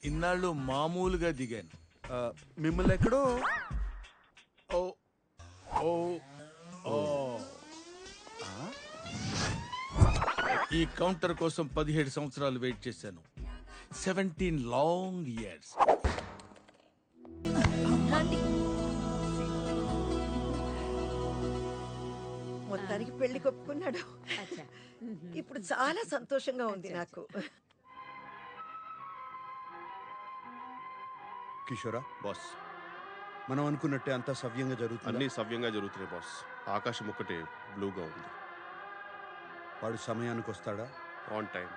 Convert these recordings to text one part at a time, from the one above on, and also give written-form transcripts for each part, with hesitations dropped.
ఇన్నాళ్ళు మామూలుగా దిగాను. మిమ్మల్ని ఎక్కడో ఓ ఓ ఓ ఈ కౌంటర్ కోసం 17 సంవత్సరాలు వెయిట్ చేశాను. 17 లాంగ్ ఇయర్స్. మొత్తానికి పెళ్లి కొప్పుకున్నాడు. ఇప్పుడు చాలా సంతోషంగా ఉంది నాకు. కిషోరా, బాస్ మనం అనుకున్నట్టే అంతా సవ్యంగా జరుగుతుంది. అన్నీ సవ్యంగా జరుగుతున్నాయి బాస్. ఆకాశం ఒక్కటే బ్లూగా ఉంది. వాడు సమయానికి వస్తాడా? On time.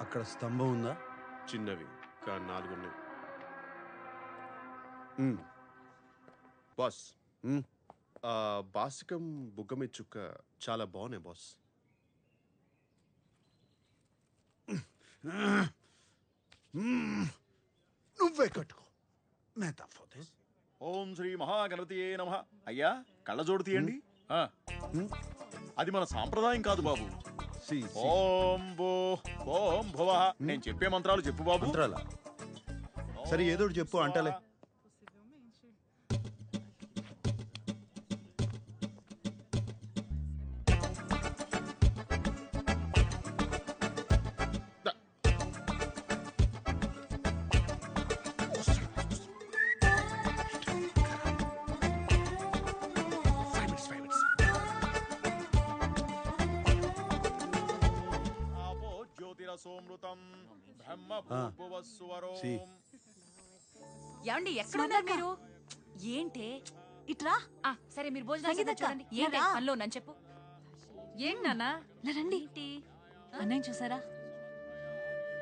అక్కడ స్తంభం ఉందా? చిన్నవి కానీ 4 ఉన్నాయి. బాస్ బాసికం బుగ్గమి చుక్క చాలా బాగున్నాయి బాస్. నువ్వే కట్టుకో. ఓం శ్రీ మహాగణపతియే నమః. అయ్యా కళ్ళజోడు తీయండి. అది మన సాంప్రదాయం కాదు బాబు. ఓం భూ ఓం భువః. నేను చెప్పే మంత్రాలు చెప్పు బాబు. మంత్రాలా? సరే ఏదో చెప్పు అంటలే. ఏమండి ఎక్కడ ఉన్నారు మీరు? ఏంటే ఇట్రా. సరే మీరు భోజనం చూడండి. ఏంటి పనిలో నన్ను చెప్పు. ఏంటి నాన్న రండి. అన్నయ్య చూసారా?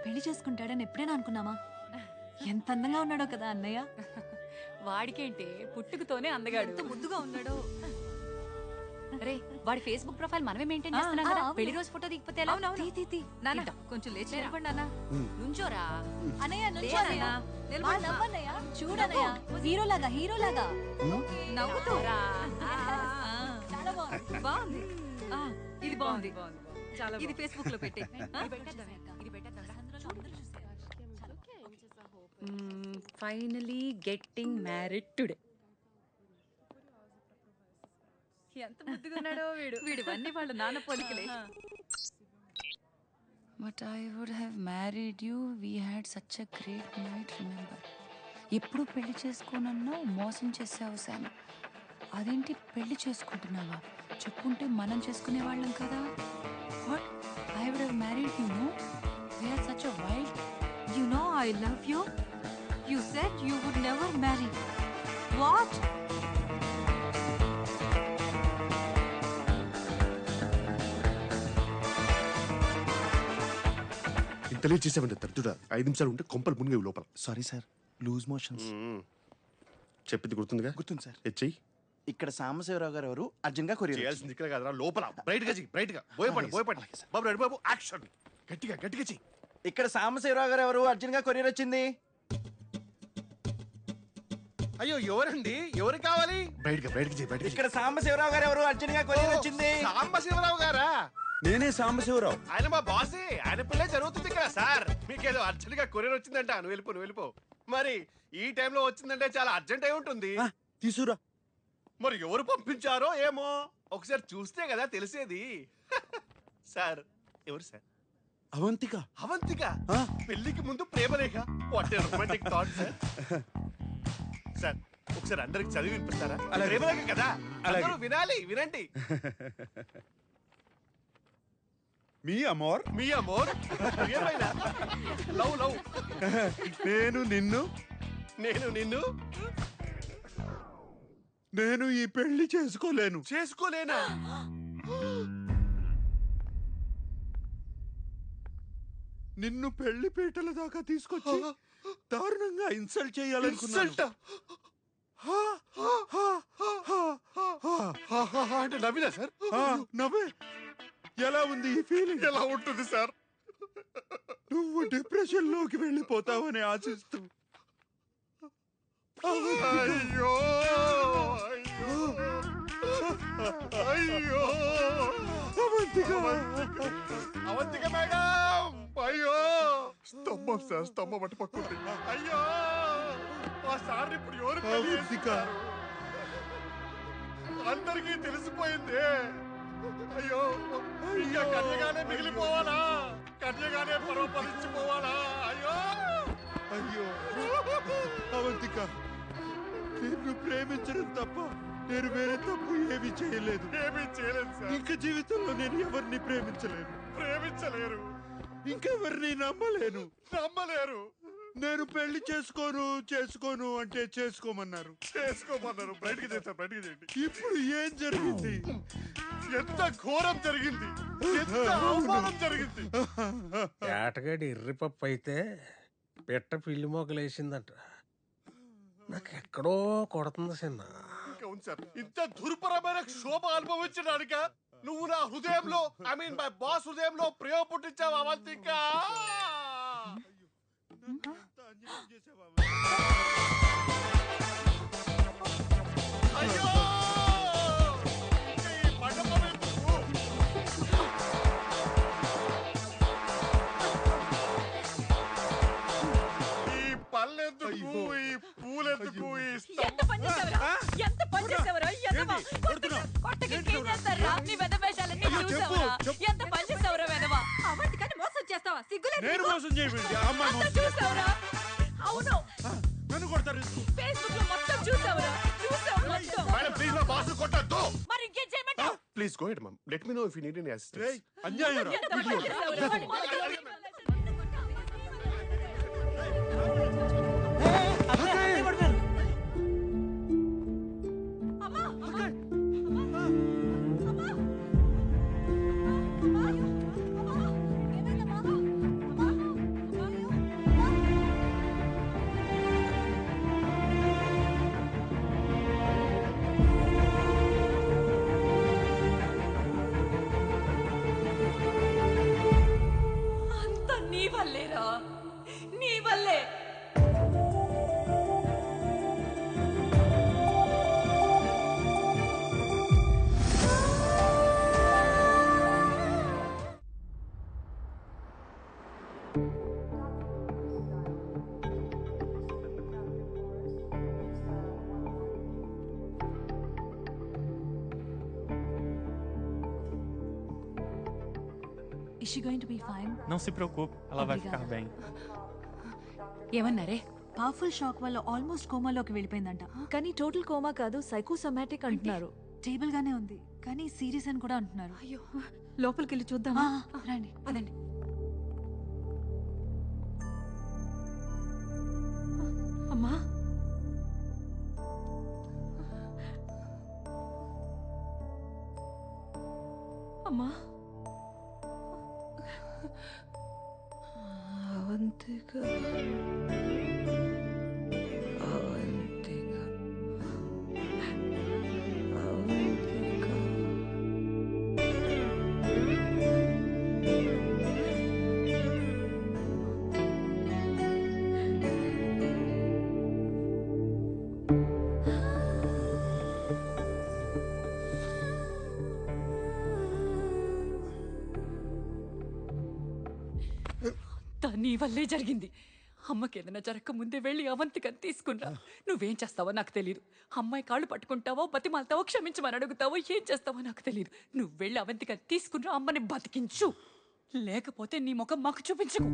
పెళ్లి చేసుకుంటాడని ఎప్పుడైనా అనుకున్నామా? ఎంత అందంగా ఉన్నాడో కదా అన్నయ్య. వాడికేంటే పుట్టుకతోనే అందగాడు. ఎంత ముద్దుగా ఉన్నాడో. అరే వాడి ఫేస్బుక్ ప్రొఫైల్ మనమే మెయింటైన్ చేస్తున్నాం కదా. పెళ్లి రోజు ఫోటో దిగిపోతే ఎలా? నాన్న కొంచెం లేచి నిలబడి నాన్న. నుంచోరా అన్నయ్య. చూడన్నయ్య హీరోలాగా హీరోలాగా నవ్వుతోరా. బాగుంది. ఇది బాగుంది. ఇది ఫేస్బుక్ లో పెట్టే. Finally getting married today. ఎంత ముద్దుగా ఉన్నాడో వీడు. వీడివన్నీ వాళ్ళ నాన్న పోలికలే. But I would have married you. We had such a great night, remember? ఎప్పుడు పెళ్లి చేసుకోనన్నా మోసం చేసావు శామ్. అదేంటి పెళ్లి చేసుకుంటున్నావా? చెప్పుంటే మనం చేసుకునే వాళ్ళం కదా. What? I would have married you, no? We are such a wild. You know I love you. You said you would never marry. What? ఇంతలే చేసామంటే తరచుడా 5 నిమిషాలు ఉంటే కొంపలు మునిగేవి లోపల. Sorry sir, loose motions. చెప్పింది గుర్తుందిగా? గుర్తుంది సార్. హెచ్ఐ ఇక్కడ సాంబశివరావు గారు ఎవరు అర్జున్ గా కొరియర్ చేయాల్సింది ఇక్కడ కాదురా, లోపల. బ్రైట్ గా చెయ్యి, బ్రైట్ గా. భయపడి బాబు, రెడీ బాబు, యాక్షన్. గట్టిగా గట్టిగా చెయ్యి. ఇక్కడ సాంబశివరావు గారు ఎవరు అర్జున్ గా కొరియర్ వచ్చింది. అయ్యో ఎవరండి? ఎవరు కావాలి? బ్రైట్ గా చెయ్యి, బ్రైట్ గా. ఇక్కడ సాంబశివరావు గారు ఎవరు అర్జున్ గా కొరియర్ వచ్చింది. సాంబశివరావు గారా? నేనే సాంబశివరావు. ఆయన మా బాసే. ఆయన పిల్లే జరుగుతుంది కదా సార్. మీకేదో అర్జెంట్ గా కొరియర్ వచ్చిందంట. నువ్వు వెళ్ళిపో. మరి ఈ టైంలో వచ్చిందంటే చాలా అర్జెంట్ అయి ఉంటుంది. తీసురా. మరి ఎవరు పంపించారో ఏమో ఒకసారి చూస్తే కదా తెలిసేది. సార్ ఎవరు సార్? అవంతిక. పెళ్లికి ముందు ప్రేమలేఖ. What a romantic thought sir. Sir ఒకసారి అందరికి చదివి వినిపిస్తారా? ప్రేమలేఖ కదా, అందరూ వినండి. మీ అమోర్ ఏమైనా లవ్. నేను నిన్ను నేను ఈ పెళ్లి చేసుకోలేనా? నిన్ను పెళ్లి పీటల దాకా తీసుకొచ్చి దారుణంగా ఇన్సల్ట్ చేయాలనుకున్నా. అంటే నవ్వినా సార్? నవ్వే. ఎలా ఉంది ఈ ఫీలింగ్? ఎలా ఉంటుంది సార్? నువ్వు డిప్రెషన్ లోకి వెళ్ళిపోతావని ఆశిస్తూ. అయ్యో అవంతిక మేడం, అయ్యో స్తంభం సార్, స్తంభం అటు పక్కుంది. అయ్యో మా సార్ ఇప్పుడు ఎవరు పెళ్లి చేసుకుంటారు? అందరికీ తెలిసిపోయింది. అయ్యో ఇంకా కన్యగానే మిగిలిపోవాలా? కన్యగానే పరోపరించిపోవాలా? అయ్యో అయ్యో అవంతిక, నిన్ను ప్రేమించడం తప్ప నేను వేరే తప్పు ఏమీ చేయలేదు. ఏమీ చేయలేదు సార్. ఇంకా జీవితంలో నేను ఎవరిని ప్రేమించలేను, ప్రేమించలేరు, ఇంకెవరిని నమ్మలేను. నమ్మలేరు. నేను పెళ్లి చేసుకోను అంటే చేసుకోమన్నారు. చేసుకోమన్నారు. బయటికి చేస్తారు, బయటికి చేయండి. ఇప్పుడు ఏం జరిగింది? ఎంత ఘోరం జరిగింది, ఎంత అవమానం జరిగింది. ఏటగాడి ఎర్రిపప్పు అయితే పిట్ట పిల్లి మొగలేసిందంట. నాకెక్కడో కొడుతుంది చిన్న. ఇంకా ఉంది సార్, ఇంత దుర్భరమైన క్షోభ అనుభవించడానిక నువ్వు నా హృదయంలో, ఐ మీన్ మై బాస్ హృదయంలో ప్రేమ పుట్టించావు అవంతిక. అయ్యో ఈ మండపం ఎందుకు? ఈ పళ్ళెందుకు, ఈ పూలెందుకు, ఈ ఎంత పని చేసావురా? ఎంత పని చేసావురా? ఎదవా. కొట్టకి ఇంకేం చేస్తారా? నీ వెధవేషాలన్నీ చూసావురా? ఎంత పని చేసావురా వెధవా? అవంతికని మోసం చేస్తావా? సిగ్గులేదు నేను నీకు? మోసం చేయబడింది అమ్మాయి అంతా మోసం చూసావురా? అవును, నన్ను కొడతారు. ఫేస్బుక్ లో మొత్తం చూసావురా? చూసావు మొత్తం. మేడం ప్లీజ్ మా బాస్ కొట్టద్దు. మరి ఇంకేం చేయమంటావు? Please go ahead ma'am, let me know if you need any assistance. అన్యాయం రా. ఎంత పని చేసావురా? అమ్మా! అమ్మా! అమ్మా! అమ్మా! అమ్మా! ఏమైందమ్మా? అమ్మా! అమ్మా! అంతా నీ వల్లేరా, నీ వల్లే. Is she going to be fine? Não se preocupe, ela vai ficar bem. ఏమన్నారే? పవర్ఫుల్ షాక్ వల్ల ఆల్మోస్ట్ కోమాలోకి వెళ్ళిపోయిందంట. కానీ టోటల్ కోమా కాదు, సైకోసోమాటిక్ అంటున్నారు. స్టేబుల్ గానే ఉంది, కానీ సీరియస్ అని కూడా అంటున్నారు. అయ్యో, లోపలికి వెళ్ళి చూద్దామా? రండి అదండి. అమ్మా, అమ్మా, అవంతిక, అవంతిక, అవంతిక. నీ వల్లే జరిగింది. అమ్మకి ఏదైనా జరగక ముందే వెళ్ళి అవంతికని తీసుకున్నా. నువ్వేం చేస్తావో నాకు తెలియదు. అమ్మాయి కాళ్ళు పట్టుకుంటావో, బతిమాలతావో, క్షమించమని అడుగుతావో, ఏం చేస్తావో నాకు తెలియదు. నువ్వు వెళ్ళి అవంతికని తీసుకున్నా, అమ్మని బతికించు. లేకపోతే నీ ముఖం మాకు చూపించకు.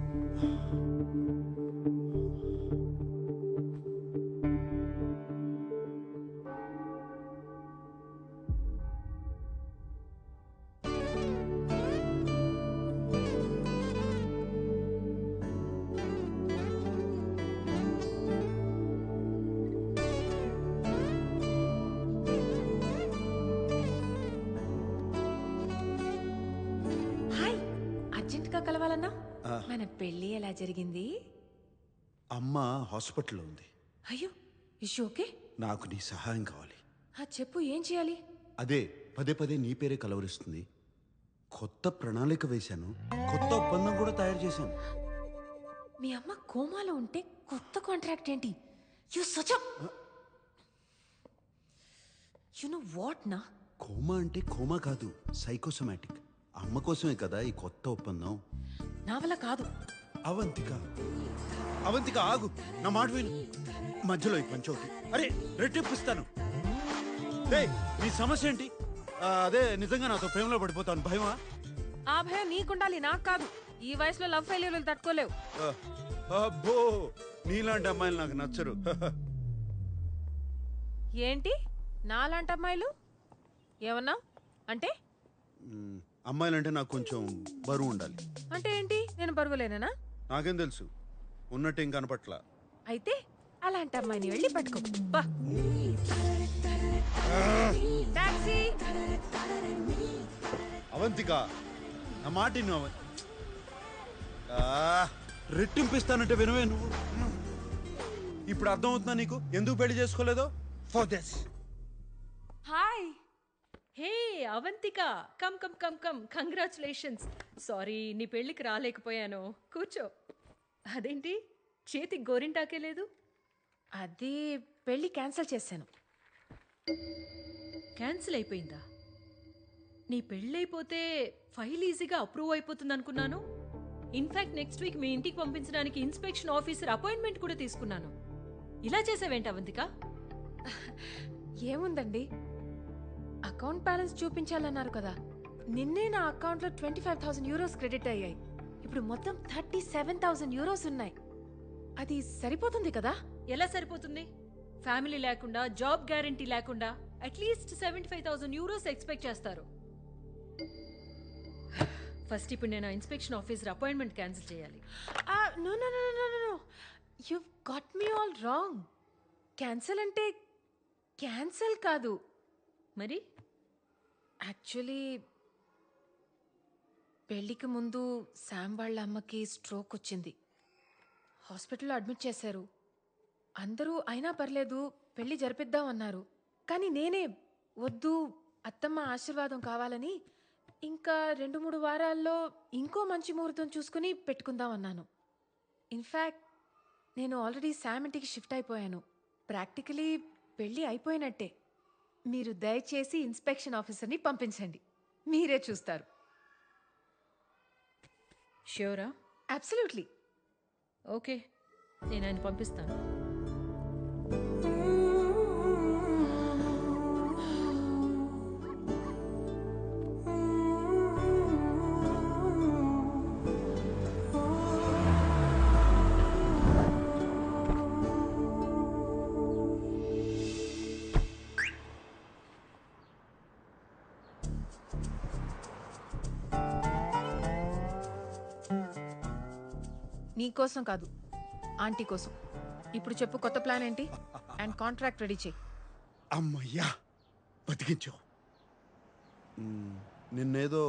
కలవాలన్నా? మన పెళ్లి ఎలా జరిగింది? అమ్మ హాస్పిటల్లో ఉంది. అయ్యో, ఇష్యూ ఓకే? నాకు నీ సహాయం కావాలి. చెప్పు, ఏం చేయాలి? అదే పదే పదే నీ పేరే కలవరిస్తుంది. కొత్త ప్రణాళిక వేశాను, కొత్త ఒప్పందం కూడా తయారు చేశాను. మీ అమ్మ కోమాలో ఉంటే కొత్త కాంట్రాక్ట్ ఏంటి? You such you know what నా? కోమా అంటే కోమా కాదు, సైకోసోమాటిక్. అమ్మ కోసమే కదా ఈ కొత్త ఒప్పందం. నా వల్ల కాదు. అవంతిక అవంతిక ఆగు, నా మాట విను. మధ్యలో ఈ పంచోటి అరే రెట్టిప్పిస్తాను. నీ సమస్య ఏంటి? అదే నిజంగా నాతో ప్రేమలో పడిపోతాను భయమా? ఆ భయం నీకుండాలి, నాకు కాదు. ఈ వయసులో లవ్ ఫెయిల్యూర్లు తట్టుకోలేవు. అబ్బో, నీలాంటి అమ్మాయిలు నాకు నచ్చరు. ఏంటి నాలాంటి అమ్మాయిలు ఏమన్నా అంటే? అమ్మాయిలంటే నాకు కొంచెం బరువు ఉండాలి. అంటే ఏంటి, నేను బరువులేనా? నాకేం తెలుసు, ఉన్నట్టు ఏం కనపట్ల. అయితే అలాంటి అమ్మాయిని వెళ్ళి పట్టుకో. టాక్సీ. అవంతిక నా మాట నువ్వు రెట్టింపిస్తానంటే వినవే నువ్వు. ఇప్పుడు అర్థమవుతుందా నీకు ఎందుకు పెళ్లి చేసుకోలేదో? For this. Hi. Hey Avantika, come come come come, congratulations. Sorry నీ పెళ్ళికి రాలేకపోయాను. కూర్చో. అదేంటి చేతికి గోరింటాకే లేదు? అది పెళ్లి క్యాన్సిల్ చేశాను. క్యాన్సిల్ అయిపోయిందా? నీ పెళ్ళైపోతే ఫైల్ ఈజీగా అప్రూవ్ అయిపోతుంది అనుకున్నాను. ఇన్ఫాక్ట్ నెక్స్ట్ వీక్ మీ ఇంటికి పంపించడానికి ఇన్స్పెక్షన్ ఆఫీసర్ అపాయింట్మెంట్ కూడా తీసుకున్నాను. ఇలా చేసావేంటి అవంతిక? ఏముందండి, అకౌంట్ బ్యాలెన్స్ చూపించాలన్నారు కదా. నిన్నే నా అకౌంట్లో 25,000 euros క్రెడిట్ అయ్యాయి. ఇప్పుడు మొత్తం 37,000 euros ఉన్నాయి. అది సరిపోతుంది కదా? ఎలా సరిపోతుంది? ఫ్యామిలీ లేకుండా, జాబ్ గ్యారంటీ లేకుండా అట్లీస్ట్ 75,000 euros ఎక్స్పెక్ట్ చేస్తారు. ఫస్ట్ ఇప్పుడు నేను ఇన్స్పెక్షన్ ఆఫీసర్ అపాయింట్మెంట్ క్యాన్సిల్ చేయాలి. No no no no no, you got me all wrong. Cancel అంటే క్యాన్సిల్ కాదు. మరి యాక్చువల్లీ పెళ్లికి ముందు శామ్ వాళ్ళ అమ్మకి స్ట్రోక్ వచ్చింది. హాస్పిటల్లో అడ్మిట్ చేశారు. అందరూ అయినా పర్లేదు పెళ్లి జరిపిద్దామన్నారు. కానీ నేనే వద్దు, అత్తమ్మ ఆశీర్వాదం కావాలని ఇంకా 2-3 వారాల్లో ఇంకో మంచి ముహూర్తం చూసుకుని పెట్టుకుందామన్నాను. ఇన్ఫ్యాక్ట్ నేను ఆల్రెడీ శామ్ ఇంటికి షిఫ్ట్ అయిపోయాను. ప్రాక్టికలీ పెళ్ళి అయిపోయినట్టే. మీరు దయచేసి ఇన్స్పెక్షన్ ఆఫీసర్ని పంపించండి, మీరే చూస్తారు. ష్యూరా? అబ్సల్యూట్లీ. ఓకే, నేను ఆయన పంపిస్తాను. నీకోసం కాదు, ఆంటీ కోసం. ఇప్పుడు చెప్పు, కొత్త ప్లాన్ ఏంటి? అండ్ కాంట్రాక్ట్ రెడీ చేయి. అమ్మయ్యా, బతికించావు. నిన్నేదో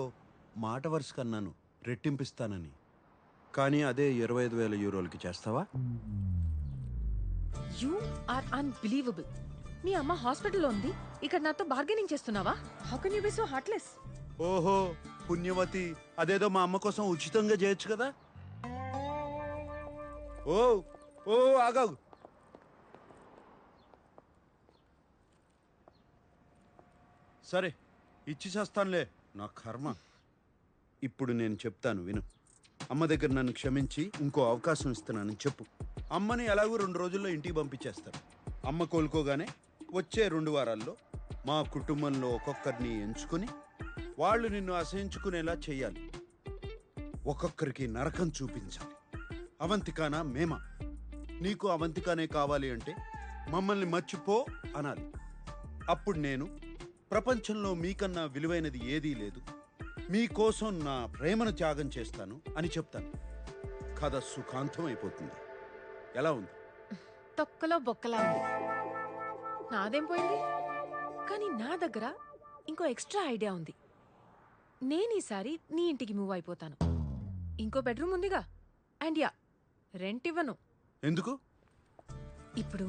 మాట వరుస కన్నాను రెట్టింపిస్తానని, కానీ అదే 25,000 euros చేస్తావా? You are unbelievable. మీ అమ్మ హాస్పిటల్లో ఉంది, ఇక్కడ నాతో బార్గెనింగ్ చేస్తున్నావా? How can you be so heartless? ఓహో పుణ్యవతి, అదేదో మా అమ్మ కోసం ఉచితంగా చేయొచ్చు కదా. ఓ ఓ ఆగాగు. సరే ఇచ్చి చేస్తానులే, నా కర్మ. ఇప్పుడు నేను చెప్తాను విను. అమ్మ దగ్గర నన్ను క్షమించి ఇంకో అవకాశం ఇస్తున్నానని చెప్పు. అమ్మని ఎలాగో 2 రోజుల్లో ఇంటికి పంపించేస్తారు. అమ్మ కోలుకోగానే వచ్చే 2 వారాల్లో మా కుటుంబంలో ఒక్కొక్కరిని ఎంచుకొని వాళ్ళు నిన్ను అసహించుకునేలా చెయ్యాలి. ఒక్కొక్కరికి నరకం చూపించాలి. అవంతికానా మేమా? నీకు అవంతికానే కావాలి అంటే మమ్మల్ని మర్చిపో అనాలి. అప్పుడు నేను ప్రపంచంలో మీకన్నా విలువైనది ఏదీ లేదు, మీకోసం నా ప్రేమను త్యాగం చేస్తాను అని చెప్తాను. కథ సుఖాంతం అయిపోతుంది. ఎలా ఉంది? తొక్కలో బొక్కలా ఉంది. నాదేం పోయింది? కానీ నా దగ్గర ఇంకో ఎక్స్ట్రా ఐడియా ఉంది. నేను ఈసారి నీ ఇంటికి మూవ్ అయిపోతాను. ఇంకో బెడ్రూమ్ ఉందిగా. అండ్ యా, రెంట్ ఇవ్వను. ఎందుకు? ఇప్పుడు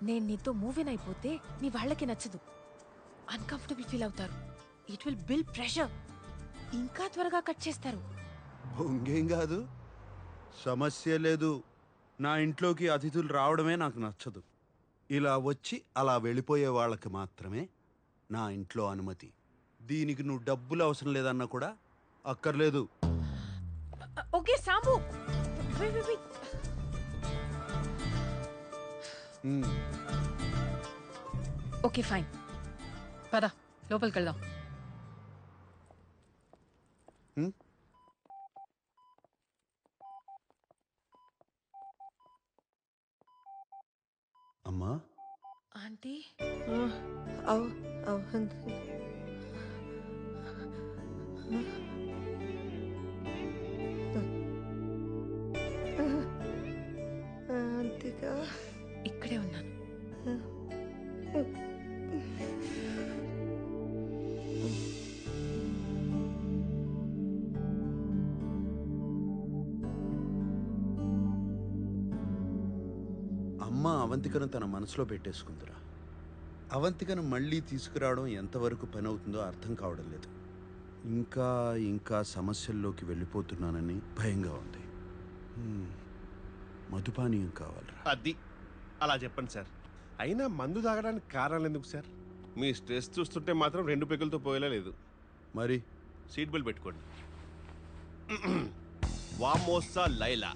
నేను నీతో మూవ్ ఇన్ అయిపోతే నీ వాళ్ళకి నచ్చదు, అన్కంఫర్టబుల్ ఫీల్ అవుతారు. It will build pressure. ఇంకా త్వరగా కట్ చేస్తారు. ఇంకేం కాదు, సమస్య లేదు. నా ఇంట్లోకి అతిథులు రావడమే నాకు నచ్చదు. ఇలా వచ్చి అలా వెళ్ళిపోయే వాళ్ళకి మాత్రమే నా ఇంట్లో అనుమతి. దీనికి నువ్వు డబ్బులు అవసరం లేదన్నా కూడా అక్కర్లేదు. Okay Sambu. Wait, wait, wait. Okay fine, పద లోపలికి వెళ్దాం. అమ్మా, ఆంటీ అంతేగా ఇక్కడే ఉన్నాను. అమ్మ అవంతికను తన మనసులో పెట్టేసుకుందిరా. అవంతికను మళ్ళీ తీసుకురావడం ఎంతవరకు పని అవుతుందో అర్థం కావడం లేదు. ఇంకా ఇంకా సమస్యల్లోకి వెళ్ళిపోతున్నానని భయంగా ఉంది. మధుపానీయం కావాలరా. అది అలా చెప్పండి సార్. అయినా మందు తాగడానికి కారణాలు ఎందుకు సార్? మీ స్ట్రెస్ చూస్తుంటే మాత్రం 2 పెగులతో పోయేలా లేదు. మరి సీట్ బెల్ట్ పెట్టుకోండి. వామోసా లైలా.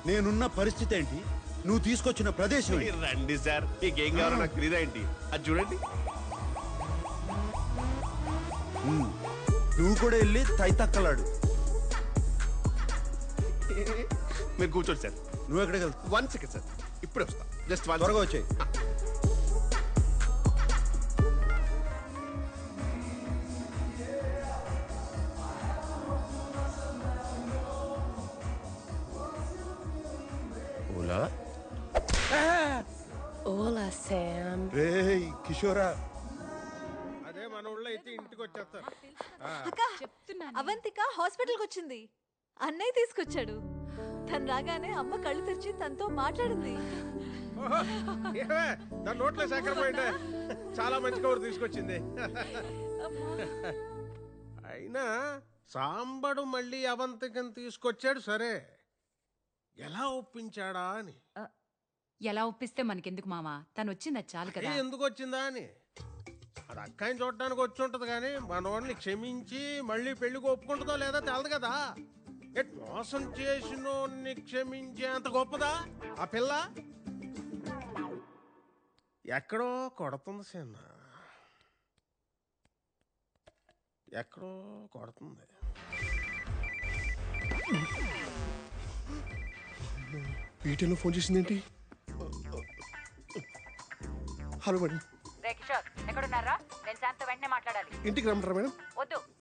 నేనున్న పరిస్థితి ఏంటి, నువ్వు తీసుకొచ్చిన ప్రదేశం ఏంటి? రండి సార్, మీకేం కావాలో నాకు తెలియదా ఏంటి? అది చూడండి. నువ్వు కూడా వెళ్ళి తైతక్కలాడు. మీరు కూర్చోండి సార్. నువ్వు ఎక్కడికి వెళ్తావు? 1 సెకండ్ సార్, ఇప్పుడే వస్తా. జస్ట్ త్వరగా వచ్చాయి. ఓలా ఓలా శామ్. రేయ్ కిషోరా, అదే మన ఊళ్ళో అయితే ఇంటికి వచ్చేస్తారు. అవంతిక హాస్పిటల్కి వచ్చింది. అన్నయ్య తీసుకొచ్చాడు. తను రాగానే అమ్మ కళ్ళు తెరిచి తనతో మాట్లాడింది. దాని నోట్లో సక్కర పోయిండే. చాలా మంచి కబురు తీసుకొచ్చింది. అయినా సాంబడు మళ్ళీ అవంతికని తీసుకొచ్చాడు సరే, ఎలా ఒప్పించాడా అని. ఎలా ఒప్పిస్తే మనకెందుకు మామ, తను వచ్చింది అది చాలు కదా. ఎందుకు వచ్చిందా అని అది అక్కాయిని చూడటానికి వచ్చి ఉంటది కానీ మనోడిని క్షమించి మళ్ళీ పెళ్లికి ఒప్పుకుంటుందో లేదా తెలదు కదా. మోసం చేసినోడిని క్షమించే అంత గొప్పదా ఆ పిల్ల? ఎక్కడో కొడుతుంది సిన్న, ఎక్కడో కొడుతుంది. పీటీలో ఫోన్ చేసిందేంటి? Hello madam. ఎక్కడున్నారా? నేను శాంత వెంటనే మాట్లాడాలి. ఇంటికి రమ్మంటారా మేడం? వద్దు,